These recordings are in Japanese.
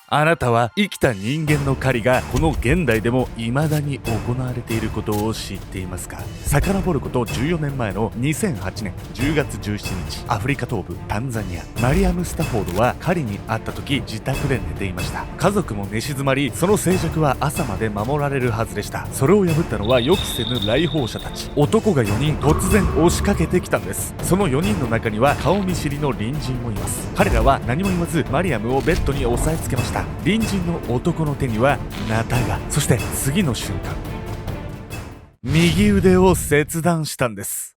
あなたは生きた人間の狩りがこの現代でも未だに行われていることを知っていますか？遡ること14年前の2008年10月17日、アフリカ東部タンザニア、マリアム・スタフォードは狩りに会った時自宅で寝ていました。家族も寝静まり、その静寂は朝まで守られるはずでした。それを破ったのは予期せぬ来訪者たち。男が4人突然押しかけてきたんです。その4人の中には顔見知りの隣人もいます。彼らは何も言わずマリアムをベッドに押さえつけました。隣人の男の手にはナタが。そして次の瞬間、右腕を切断したんです。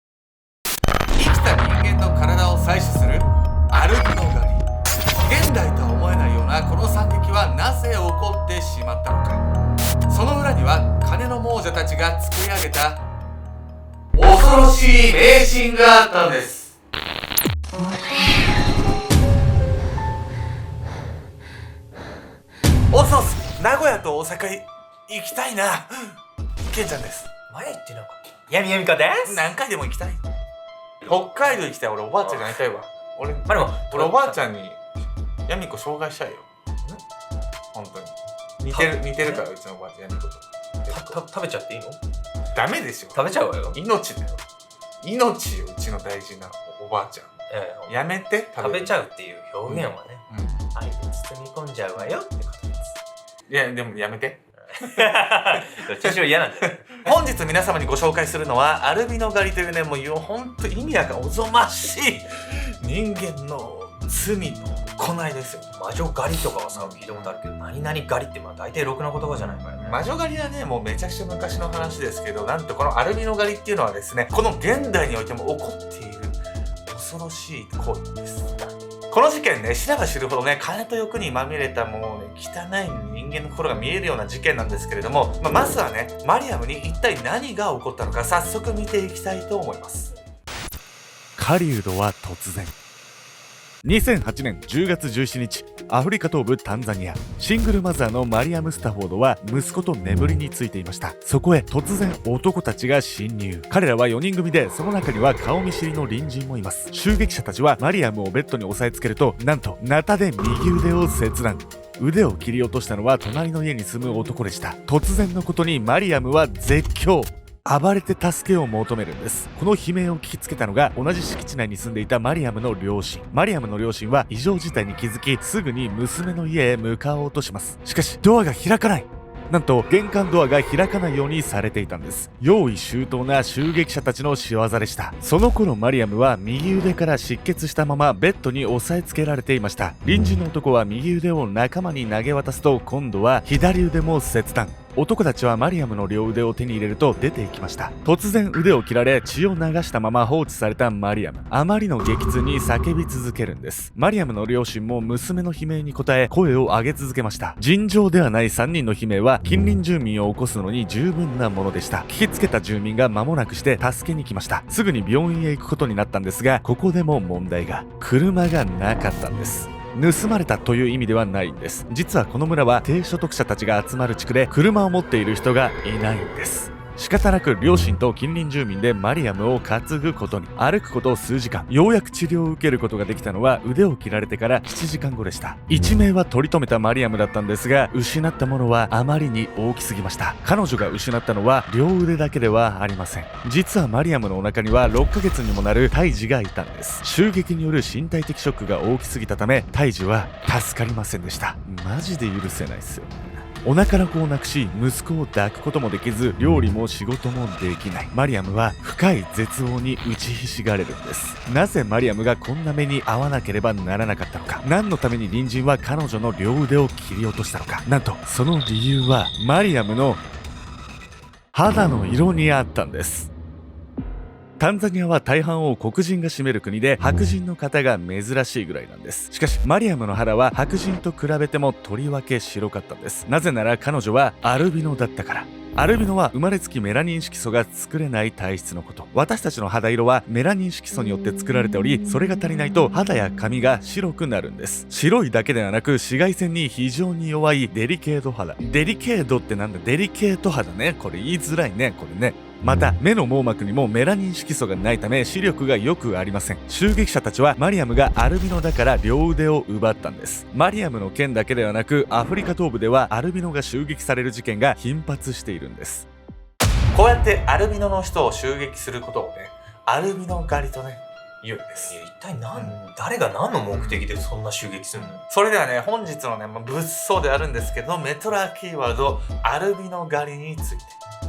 生きた人間の体を採取するアルビノ狩り。現代とは思えないようなこの惨劇はなぜ起こってしまったのか。その裏には金の亡者たちが作り上げた恐ろしい迷信があったのです。おそうす、名古屋と大阪行きたいな。ケンちゃんです。前ってなんかやみやみかです。何回でも行きたい。北海道行きたい。俺おばあちゃんに会いたいわ。俺おばあちゃんにヤミコ紹介したいよ。本当に似てるから、うちのおばあちゃんヤミコと。食べちゃっていいの？ダメでしょ。食べちゃうわよ。命だよ。命よ、うちの大事なおばあちゃん。やめて。食べちゃうっていう表現はね、愛で包み込んじゃうわよってことです。いやでもやめて。調子は嫌なんだよ。本日皆様にご紹介するのはアルビノ狩りというね、もうほんと意味やかおぞましい人間の罪の行いですよ。魔女狩りとかはさ、聞いたことあるけど、何々狩りってまあ大体ろくな言葉じゃないからね。魔女狩りはね、もうめちゃくちゃ昔の話ですけど、なんとこのアルビノ狩りっていうのはですね、この現代においても起こっている恐ろしい行為です。この事件ね、知れば知るほどね、金と欲にまみれたもうね、汚い人間の心が見えるような事件なんですけれども、まずはね、マリアムに一体何が起こったのか、早速見ていきたいと思います。狩人は突然。2008年10月17日、アフリカ東部タンザニア、シングルマザーのマリアム・スタフォードは息子と眠りについていました。そこへ突然男たちが侵入。彼らは4人組で、その中には顔見知りの隣人もいます。襲撃者たちはマリアムをベッドに押さえつけると、なんとナタで右腕を切断。腕を切り落としたのは隣の家に住む男でした。突然のことにマリアムは絶叫。暴れて助けを求めるんです。この悲鳴を聞きつけたのが同じ敷地内に住んでいたマリアムの両親。マリアムの両親は異常事態に気づき、すぐに娘の家へ向かおうとします。しかしドアが開かない。なんと玄関ドアが開かないようにされていたんです。用意周到な襲撃者たちの仕業でした。その頃マリアムは右腕から失血したままベッドに押さえつけられていました。隣人の男は右腕を仲間に投げ渡すと、今度は左腕も切断。男たちはマリアムの両腕を手に入れると出て行きました。突然腕を切られ血を流したまま放置されたマリアム。あまりの激痛に叫び続けるんです。マリアムの両親も娘の悲鳴に応え声を上げ続けました。尋常ではない3人の悲鳴は近隣住民を起こすのに十分なものでした。聞きつけた住民が間もなくして助けに来ました。すぐに病院へ行くことになったんですが、ここでも問題が。車がなかったんです。盗まれたという意味ではないんです。実はこの村は低所得者たちが集まる地区で、車を持っている人がいないんです。仕方なく両親と近隣住民でマリアムを担ぐことに。歩くこと数時間、ようやく治療を受けることができたのは腕を切られてから7時間後でした。一命は取り留めたマリアムだったんですが、失ったものはあまりに大きすぎました。彼女が失ったのは両腕だけではありません。実はマリアムのお腹には6ヶ月にもなる胎児がいたんです。襲撃による身体的ショックが大きすぎたため、胎児は助かりませんでした。マジで許せないっすよ。お腹の子を亡くし、息子を抱くこともできず、料理も仕事もできない。マリアムは深い絶望に打ちひしがれるんです。なぜマリアムがこんな目に遭わなければならなかったのか。何のために隣人は彼女の両腕を切り落としたのか。なんとその理由はマリアムの肌の色にあったんです。タンザニアは大半を黒人が占める国で、白人の方が珍しいぐらいなんです。しかしマリアムの肌は白人と比べてもとりわけ白かったんです。なぜなら彼女はアルビノだったから。アルビノは生まれつきメラニン色素が作れない体質のこと。私たちの肌色はメラニン色素によって作られており、それが足りないと肌や髪が白くなるんです。白いだけではなく紫外線に非常に弱いデリケート肌。デリケートってなんだ？デリケート肌ね。これ言いづらいね、これね。また目の網膜にもメラニン色素がないため視力がよくありません。襲撃者たちはマリアムがアルビノだから両腕を奪ったんです。マリアムの件だけではなくアフリカ東部ではアルビノが襲撃される事件が頻発しているんです。こうやってアルビノの人を襲撃することをね、アルビノ狩りとね言うんです。一体誰が何の目的でそんな襲撃するの？それではね、本日のね、物騒であるんですけど、メトラキーワードアルビノ狩りについて。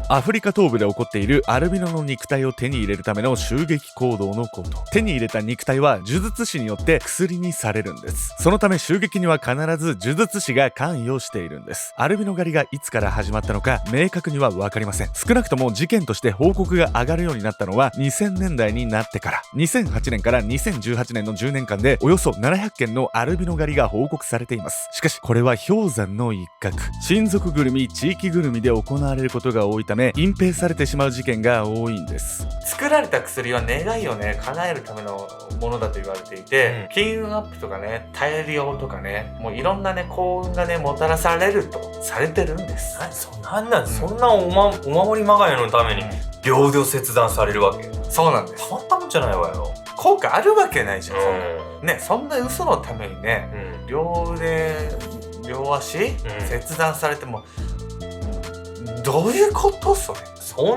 アフリカ東部で起こっているアルビノの肉体を手に入れるための襲撃行動のこと。手に入れた肉体は呪術師によって薬にされるんです。そのため襲撃には必ず呪術師が関与しているんです。アルビノ狩りがいつから始まったのか明確には分かりません。少なくとも事件として報告が上がるようになったのは2000年代になってから。2008年から2018年の10年間でおよそ700件のアルビノ狩りが報告されています。しかしこれは氷山の一角。親族ぐるみ、地域ぐるみで行われることが多いため隠蔽されてしまう事件が多いんです。作られた薬は願いをね叶えるためのものだと言われていて、金運アップとかね、大量とかね、もういろんなね幸運がねもたらされるとされてるんです。そんなお守りまがいのために両腕を切断されるわけ？そうなんです。変わったもんじゃないわよ。効果あるわけないじゃん、そんな嘘のためにね、両腕両足、切断されてもどういうこと？そ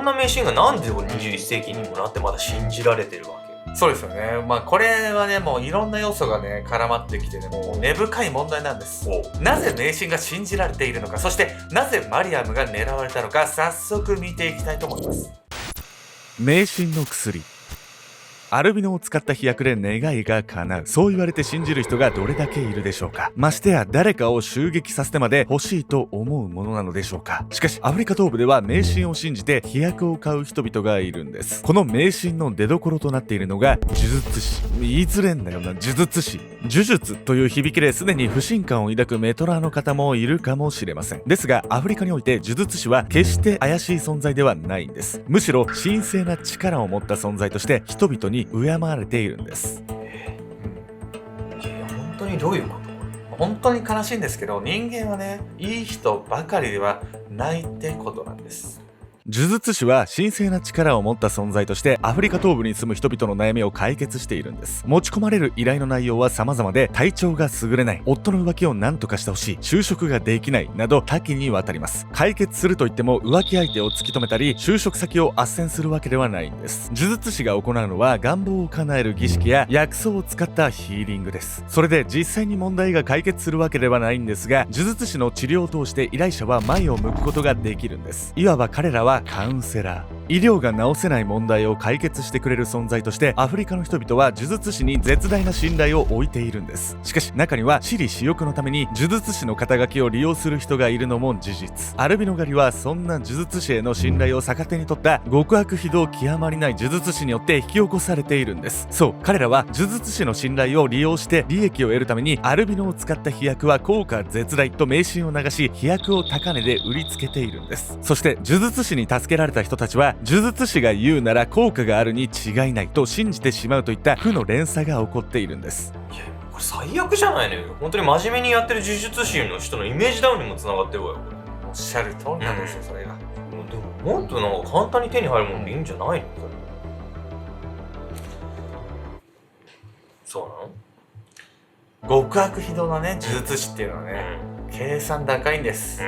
んな迷信がなんで21世紀にもなってまだ信じられてるわけ？そうですよね。これはねもういろんな要素がね絡まってきてね、もう根深い問題なんです。なぜ迷信が信じられているのか、そしてなぜマリアムが狙われたのか、早速見ていきたいと思います。迷信の薬。アルビノを使った飛躍で願いが叶う。そう言われて信じる人がどれだけいるでしょうか。ましてや誰かを襲撃させてまで欲しいと思うものなのでしょうか。しかしアフリカ東部では迷信を信じて飛躍を買う人々がいるんです。この迷信の出所となっているのが呪術師。言いづれんだよな、呪術師。呪術という響きですでに不信感を抱くメトラーの方もいるかもしれません。ですがアフリカにおいて呪術師は決して怪しい存在ではないんです。むしろ神聖な力を持った存在として人々に敬われているんです。本当にどういうこと？本当に悲しいんですけど、人間はねいい人ばかりではないってことなんです。呪術師は神聖な力を持った存在としてアフリカ東部に住む人々の悩みを解決しているんです。持ち込まれる依頼の内容は様々で、体調が優れない、夫の浮気を何とかしてほしい、就職ができないなど多岐にわたります。解決するといっても浮気相手を突き止めたり就職先を斡旋するわけではないんです。呪術師が行うのは願望を叶える儀式や薬草を使ったヒーリングです。それで実際に問題が解決するわけではないんですが、呪術師の治療を通して依頼者は前を向くことができるんです。いわば彼らはカウンセラー。医療が治せない問題を解決してくれる存在としてアフリカの人々は呪術師に絶大な信頼を置いているんです。しかし中には私利私欲のために呪術師の肩書きを利用する人がいるのも事実。アルビノ狩りはそんな呪術師への信頼を逆手に取った極悪非道極まりない呪術師によって引き起こされているんです。そう、彼らは呪術師の信頼を利用して利益を得るためにアルビノを使った飛躍は効果絶大と迷信を流し、飛躍を高値で売りつけているんです。そして呪術師に助けられた人たちは呪術師が言うなら効果があるに違いないと信じてしまうといった負の連鎖が起こっているんです。いや、これ最悪じゃないのよ。本当に真面目にやってる呪術師の人のイメージダウンにもつながってるわよ。おっしゃる通りなんですよ、それが。でももっとなんか簡単に手に入るものでいいんじゃないの？そうなの？極悪非道なね呪術師っていうのはね、計算高いんです。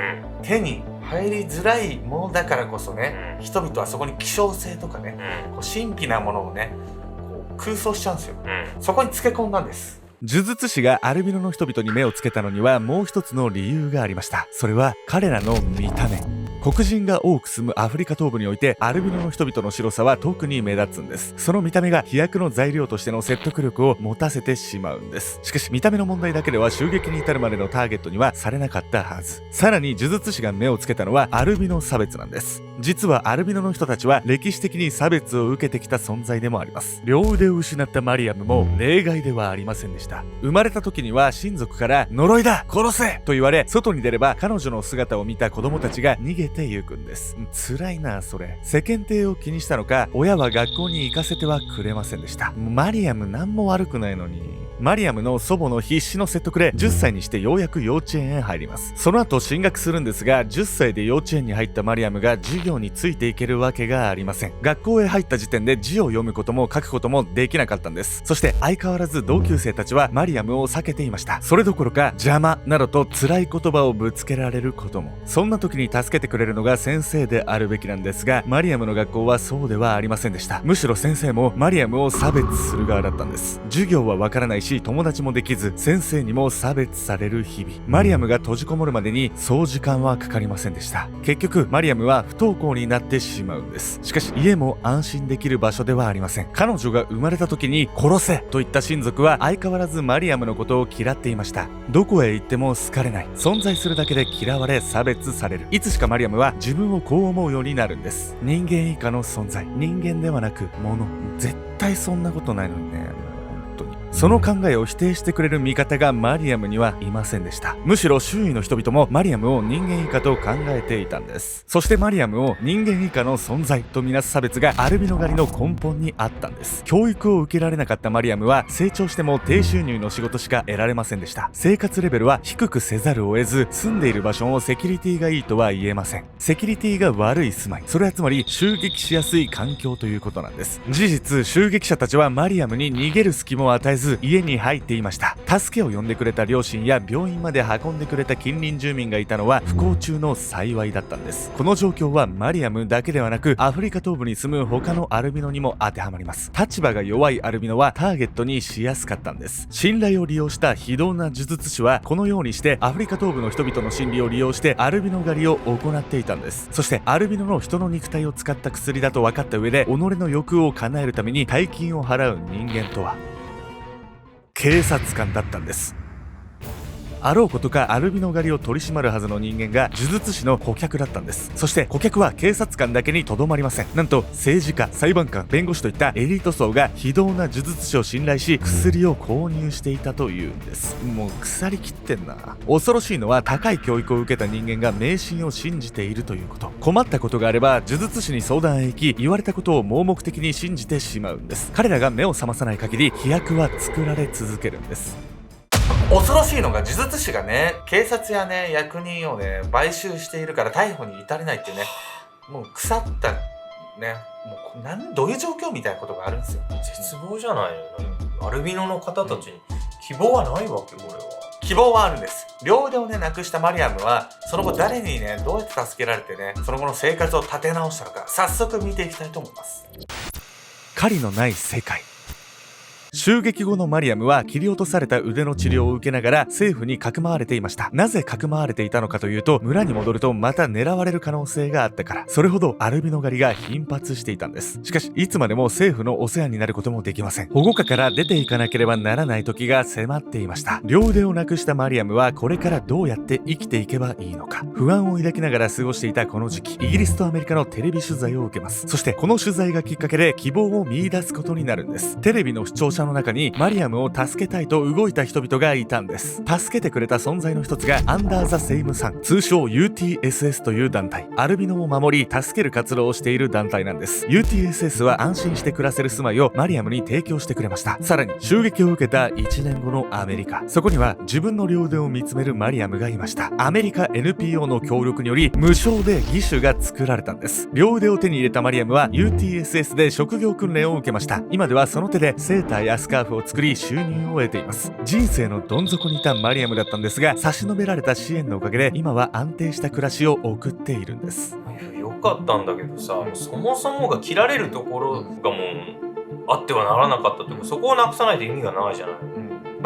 手に入りづらいものだからこそね、人々はそこに希少性とかね、こう神秘なものをねこう空想しちゃうんですよ。そこにつけ込んだんです。呪術師がアルビノの人々に目をつけたのにはもう一つの理由がありました。それは彼らの見た目。黒人が多く住むアフリカ東部においてアルビノの人々の白さは特に目立つんです。その見た目が飛躍の材料としての説得力を持たせてしまうんです。しかし見た目の問題だけでは襲撃に至るまでのターゲットにはされなかったはず。さらに呪術師が目をつけたのはアルビノ差別なんです。実はアルビノの人たちは歴史的に差別を受けてきた存在でもあります。両腕を失ったマリアムも例外ではありませんでした。生まれた時には親族から呪いだ殺せと言われ、外に出れば彼女の姿を見た子供たちが逃げてってゆくんです。辛いなそれ。世間体を気にしたのか、親は学校に行かせてはくれませんでした。マリアムなんも悪くないのに。マリアムの祖母の必死の説得で10歳にしてようやく幼稚園へ入ります。その後進学するんですが、10歳で幼稚園に入ったマリアムが授業についていけるわけがありません。学校へ入った時点で字を読むことも書くこともできなかったんです。そして相変わらず同級生たちはマリアムを避けていました。それどころか邪魔などと辛い言葉をぶつけられることも。そんな時に助けてくれるのが先生であるべきなんですが、マリアムの学校はそうではありませんでした。むしろ先生もマリアムを差別する側だったんです。授業はわからないし友達もできず、先生にも差別される日々。マリアムが閉じこもるまでにそう時間はかかりませんでした。結局マリアムは不登校になってしまうんです。しかし家も安心できる場所ではありません。彼女が生まれた時に殺せといった親族は相変わらずマリアムのことを嫌っていました。どこへ行っても好かれない、存在するだけで嫌われ差別される。いつしかマリアムは自分をこう思うようになるんです。人間以下の存在、人間ではなく物。絶対そんなことないのにね。その考えを否定してくれる味方がマリアムにはいませんでした。むしろ周囲の人々もマリアムを人間以下と考えていたんです。そしてマリアムを人間以下の存在とみなす差別がアルビノ狩りの根本にあったんです。教育を受けられなかったマリアムは成長しても低収入の仕事しか得られませんでした。生活レベルは低くせざるを得ず、住んでいる場所もセキュリティがいいとは言えません。セキュリティが悪い住まい、それはつまり襲撃しやすい環境ということなんです。事実、襲撃者たちはマリアムに逃げる隙も与えず家に入っていました。助けを呼んでくれた両親や病院まで運んでくれた近隣住民がいたのは不幸中の幸いだったんです。この状況はマリアムだけではなくアフリカ東部に住む他のアルビノにも当てはまります。立場が弱いアルビノはターゲットにしやすかったんです。信頼を利用した非道な呪術師はこのようにしてアフリカ東部の人々の心理を利用してアルビノ狩りを行っていたんです。そしてアルビノの人の肉体を使った薬だと分かった上で己の欲を叶えるために大金を払う人間とは警察官だったんです。あろうことかアルビノ狩りを取り締まるはずの人間が呪術師の顧客だったんです。そして顧客は警察官だけにとどまりません。なんと政治家、裁判官、弁護士といったエリート層が非道な呪術師を信頼し薬を購入していたというんです。もう腐りきってんな。恐ろしいのは高い教育を受けた人間が迷信を信じているということ。困ったことがあれば呪術師に相談へ行き、言われたことを盲目的に信じてしまうんです。彼らが目を覚まさない限り飛躍は作られ続けるんです。恐ろしいのが呪術師がね、警察やね、役人をね、買収しているから逮捕に至れないっていうね、もう腐ったね、もうどういう状況みたいなことがあるんですよ。絶望じゃないの。アルビノの方たちに希望はないわけ、これは。希望はあるんです。両腕をね、なくしたマリアムは、その後誰にね、どうやって助けられてね、その後の生活を立て直したのか、早速見ていきたいと思います。狩りのない世界。襲撃後のマリアムは切り落とされた腕の治療を受けながら政府にかくまわれていました。なぜかくまわれていたのかというと、村に戻るとまた狙われる可能性があったから。それほどアルビノ狩りが頻発していたんです。しかしいつまでも政府のお世話になることもできません。保護下から出ていかなければならない時が迫っていました。両腕をなくしたマリアムはこれからどうやって生きていけばいいのか、不安を抱きながら過ごしていたこの時期、イギリスとアメリカのテレビ取材を受けます。そしてこの取材がきっかけで希望を見出すことになるんです。テレビの視聴者の中にマリアムを助けたいと動いた人々がいたんです。助けてくれた存在の一つがアンダーザセイムさん、通称 UTSS という団体。アルビノを守り助ける活動をしている団体なんです。 UTSS は安心して暮らせる住まいをマリアムに提供してくれました。さらに襲撃を受けた1年後のアメリカ、そこには自分の両腕を見つめるマリアムがいました。アメリカ NPO の協力により無償で義手が作られたんです。両腕を手に入れたマリアムは UTSS で職業訓練を受けました。今ではその手でセーターやスカーフを作り収入を得ています。人生のどん底にいたマリアムだったんですが、差し伸べられた支援のおかげで今は安定した暮らしを送っているんです。よかったんだけどさ、そもそもが切られるところがもうあってはならなかったというか、そこをなくさないと意味がないじゃない。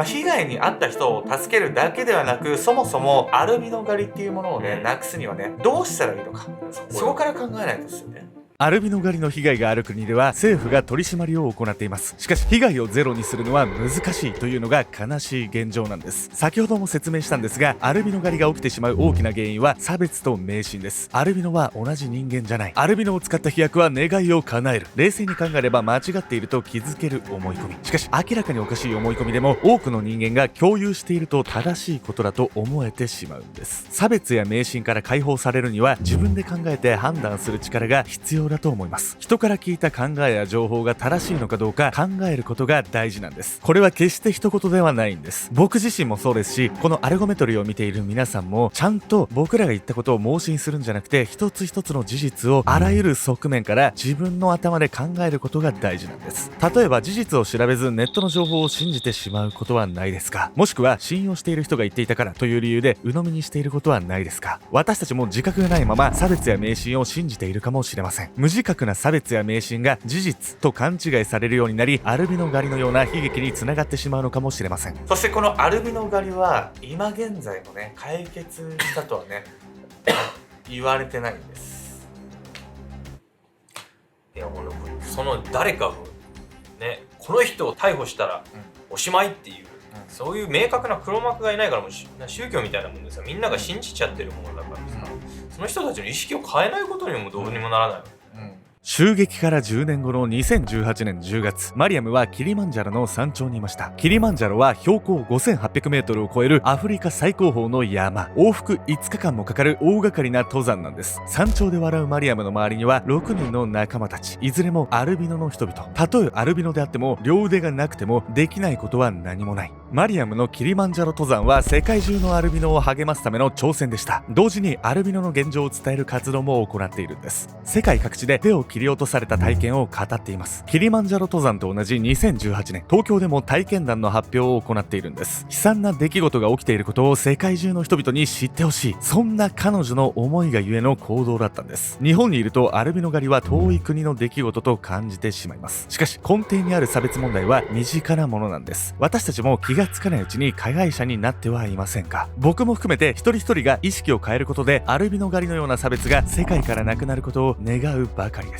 被害に遭った人を助けるだけではなく、そもそもアルビノ狩りっていうものをね、なくすにはね、どうしたらいいのか、そこから考えないとですよね。アルビノ狩りの被害がある国では政府が取り締まりを行っています。しかし被害をゼロにするのは難しいというのが悲しい現状なんです。先ほども説明したんですが、アルビノ狩りが起きてしまう大きな原因は差別と迷信です。アルビノは同じ人間じゃない。アルビノを使った飛躍は願いを叶える。冷静に考えれば間違っていると気づける思い込み。しかし明らかにおかしい思い込みでも多くの人間が共有していると正しいことだと思えてしまうんです。差別や迷信から解放されるには自分で考えて判断する力が必要だと思います。人から聞いた考えや情報が正しいのかどうか考えることが大事なんです。これは決して一言ではないんです。僕自身もそうですし、このアルゴメトリを見ている皆さんもちゃんと僕らが言ったことを盲信するんじゃなくて、一つ一つの事実をあらゆる側面から自分の頭で考えることが大事なんです。例えば事実を調べずネットの情報を信じてしまうことはないですか？もしくは信用している人が言っていたからという理由で鵜呑みにしていることはないですか？私たちも自覚がないまま差別や迷信を信じているかもしれません。無自覚な差別や迷信が事実と勘違いされるようになり、アルビノ狩りのような悲劇につながってしまうのかもしれません。そしてこのアルビノ狩りは今現在もね解決したとはね言われてないんです。いやもうその誰かがね、この人を逮捕したらおしまいっていう、そういう明確な黒幕がいないから、もう宗教みたいなもんでさ、みんなが信じちゃってるものだからさ、その人たちの意識を変えないことにもどうにもならない。襲撃から10年後の2018年10月、マリアムはキリマンジャロの山頂にいました。キリマンジャロは標高5800メートルを超えるアフリカ最高峰の山。往復5日間もかかる大掛かりな登山なんです。山頂で笑うマリアムの周りには6人の仲間たち。いずれもアルビノの人々。たとえアルビノであっても、両腕がなくてもできないことは何もない。マリアムのキリマンジャロ登山は世界中のアルビノを励ますための挑戦でした。同時にアルビノの現状を伝える活動も行っているんです。世界各地で手を切り落とされた体験を語っています。キリマンジャロ登山と同じ2018年、東京でも体験談の発表を行っているんです。悲惨な出来事が起きていることを世界中の人々に知ってほしい。そんな彼女の思いがゆえの行動だったんです。日本にいるとアルビノ狩りは遠い国の出来事と感じてしまいます。しかし根底にある差別問題は身近なものなんです。私たちも気がつかないうちに加害者になってはいませんか？僕も含めて一人一人が意識を変えることで、アルビノ狩りのような差別が世界からなくなることを願うばかりです。